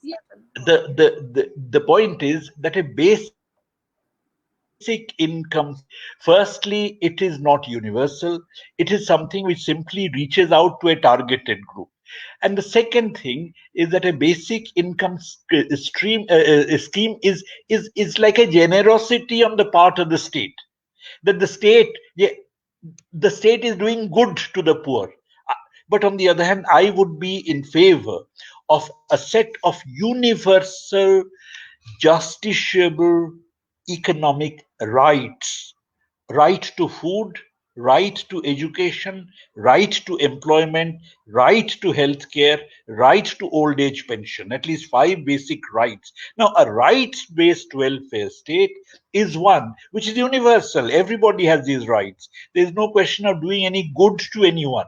certain. the point is that a basic income firstly, it is not universal. It is something which simply reaches out to a targeted group. And the second thing is that a basic income scheme is like a generosity on the part of the state, that the state, yeah, the state is doing good to the poor. But on the other hand, I would be in favor of a set of universal, justiciable economic rights: right to food, right to education, right to employment, right to health care, right to old age pension. At least five basic rights. Now, a rights based welfare state is one which is universal. Everybody has these rights. There's no question of doing any good to anyone.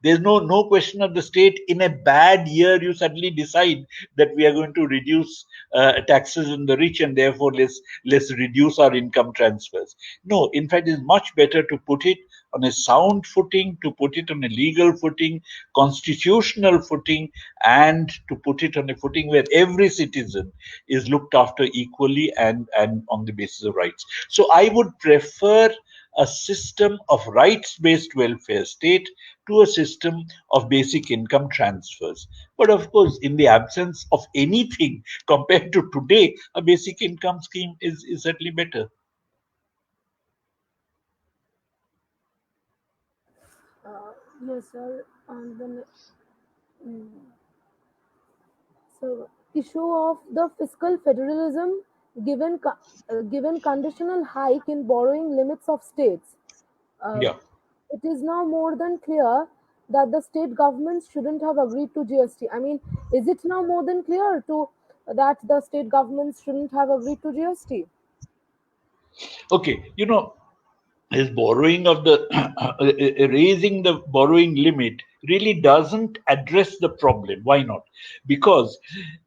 There's no question of the state in a bad year you suddenly decide that we are going to reduce taxes on the rich, and therefore let's reduce our income transfers. No, in fact, it's much better to put it on a sound footing, to put it on a legal footing, constitutional footing, and to put it on a footing where every citizen is looked after equally and on the basis of rights. So I would prefer a system of rights based welfare state to a system of basic income transfers. But of course, in the absence of anything compared to today, a basic income scheme is certainly better. Yes, sir. And then, so issue of the fiscal federalism, given conditional hike in borrowing limits of states. Uh, Yeah. it is now more than clear that the state governments shouldn't have agreed to GST. I mean, is it now more than clear to that the state governments shouldn't have agreed to GST? Okay. His borrowing of the raising the borrowing limit really doesn't address the problem. Why not? Because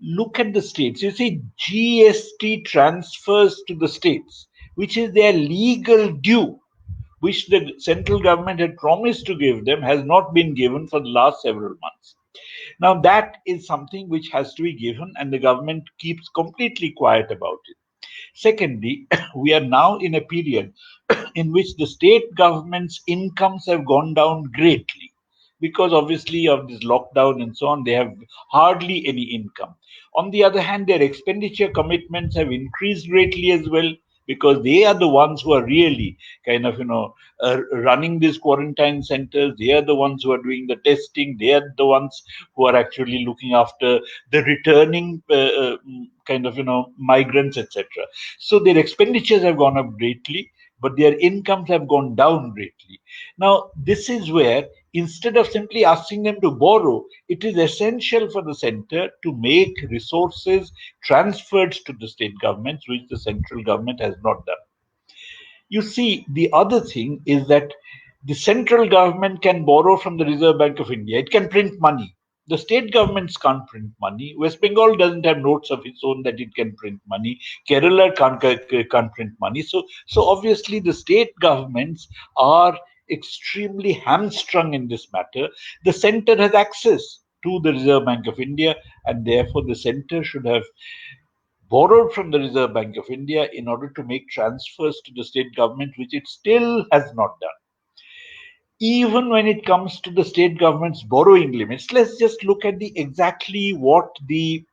look at the states. You see, GST transfers to the states, which is their legal due, which the central government had promised to give them, has not been given for the last several months. Now, that is something which has to be given, and the government keeps completely quiet about it. Secondly, we are now in a period in which the state government's incomes have gone down greatly because obviously of this lockdown and so on, they have hardly any income. On the other hand, their expenditure commitments have increased greatly as well, because they are the ones who are really kind of running these quarantine centers. They are the ones who are doing the testing. They are the ones who are actually looking after the returning kind of migrants, etc. So their expenditures have gone up greatly, but their incomes have gone down greatly. Now, this is where instead of simply asking them to borrow, it is essential for the center to make resources transferred to the state governments, which the central government has not done. You see, the other thing is that the central government can borrow from the Reserve Bank of India. It can print money. The state governments can't print money. West Bengal doesn't have notes of its own that it can print money. Kerala can't print money. So obviously the state governments are extremely hamstrung in this matter. The center has access to the Reserve Bank of India, and therefore the center should have borrowed from the Reserve Bank of India in order to make transfers to the state government, which it still has not done. Even when it comes to the state government's borrowing limits, let's just look at the exactly what the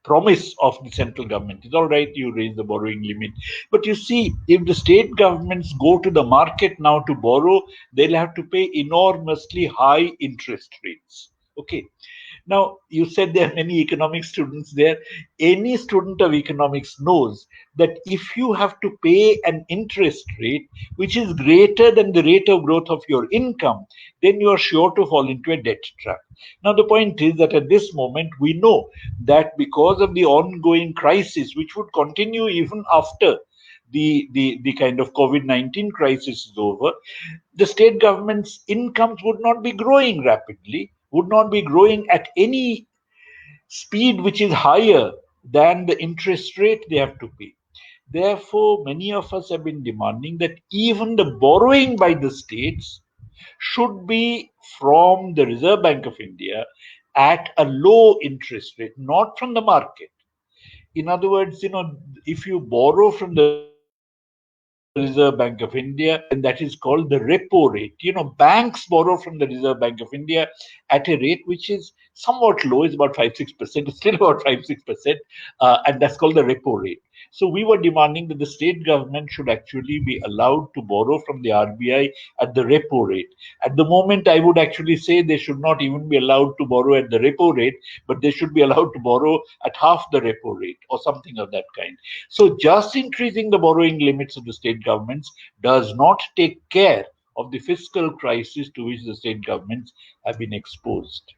promise of the central government is. All right, you raise the borrowing limit, but you see, if the state governments go to the market now to borrow, they'll have to pay enormously high interest rates. Okay. Now, you said there are many economics students there. Any student of economics knows that if you have to pay an interest rate which is greater than the rate of growth of your income, then you are sure to fall into a debt trap. Now, the point is that at this moment, we know that because of the ongoing crisis, which would continue even after the kind of COVID-19 crisis is over, the state government's incomes would not be growing rapidly, would not be growing at any speed which is higher than the interest rate they have to pay. Therefore, many of us have been demanding that even the borrowing by the states should be from the Reserve Bank of India at a low interest rate, not from the market. In other words, if you borrow from the Reserve Bank of India, then that is called the repo rate. Banks borrow from the Reserve Bank of India at a rate which is somewhat low, is about 5-6%. It's still about 5-6%, and that's called the repo rate. So we were demanding that the state government should actually be allowed to borrow from the RBI at the repo rate. At the moment, I would actually say they should not even be allowed to borrow at the repo rate, but they should be allowed to borrow at half the repo rate or something of that kind. So just increasing the borrowing limits of the state governments does not take care of the fiscal crisis to which the state governments have been exposed.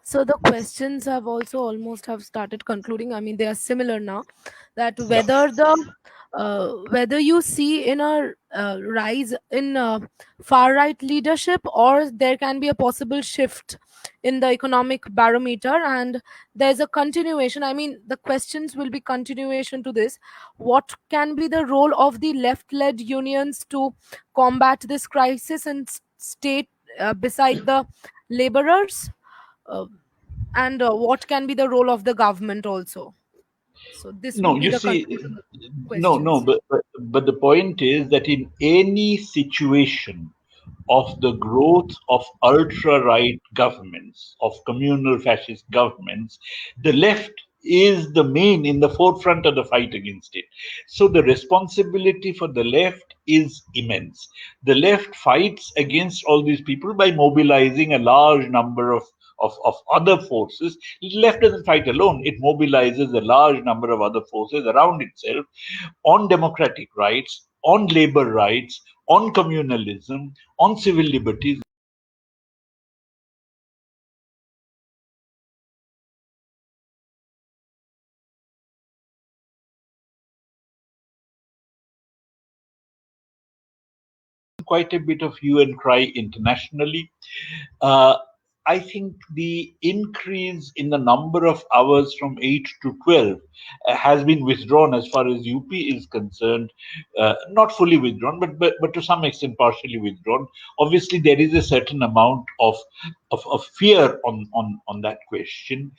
So the questions have also almost have started concluding. I mean, they are similar now. That Yeah. whether you see in a rise in far right leadership, or there can be a possible shift in the economic barometer, and there's a continuation. I mean, the questions will be continuation to this. What can be the role of the left-led unions to combat this crisis and state beside the laborers? Uh, and what can be the role of the government also? So this will No, be you the see, concluding no, no, questions. but the point is that in any situation of the growth of ultra right governments, of communal fascist governments, the left is the main in the forefront of the fight against it. So the responsibility for the left is immense. The left fights against all these people by mobilizing a large number of other forces. Left doesn't fight alone, it mobilizes a large number of other forces around itself on democratic rights, on labor rights, on communalism, on civil liberties. Quite a bit of hue and cry internationally. Uh, I think the increase in the number of hours from 8 to 12 has been withdrawn as far as UP is concerned. Not fully withdrawn, but to some extent partially withdrawn. Obviously, there is a certain amount of fear on that question.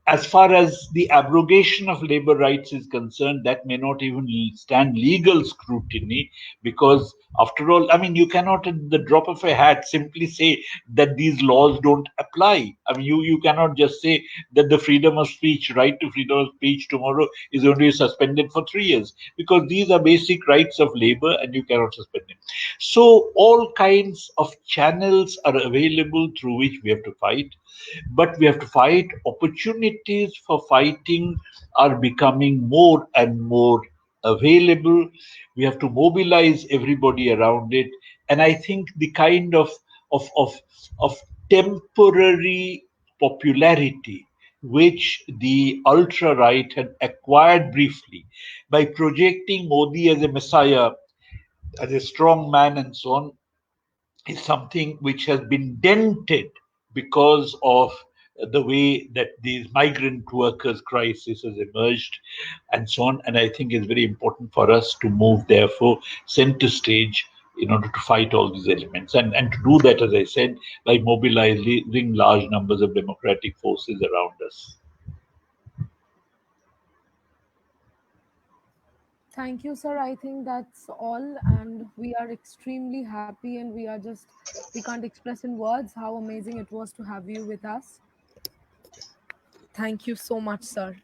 As far as the abrogation of labor rights is concerned, that may not even stand legal scrutiny because, after all, I mean, you cannot, at the drop of a hat, simply say that these laws don't apply. I mean, you cannot just say that the freedom of speech, right to freedom of speech tomorrow is going to be suspended for 3 years because these are basic rights of labor and you cannot suspend them. So, all kinds of channels are available through which we have to fight, but we have to fight. Opportunities for fighting are becoming more and more available. We have to mobilize everybody around it, and I think the kind of of, of temporary popularity which the ultra right had acquired briefly by projecting Modi as a messiah, as a strong man, and so on, is something which has been dented because of the way that these migrant workers crisis has emerged and so on. And I think it's very important for us to move, therefore, center stage in order to fight all these elements. And to do that, as I said, by mobilizing large numbers of democratic forces around us. Thank you, sir. I think that's all, and we are extremely happy, and we can't express in words how amazing it was to have you with us. Thank you so much, sir.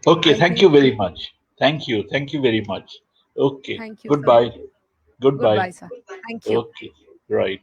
Okay, I thank you think, very much. Thank you very much. Okay, thank you, sir. goodbye. Goodbye. Goodbye, sir. Thank you. Okay, right.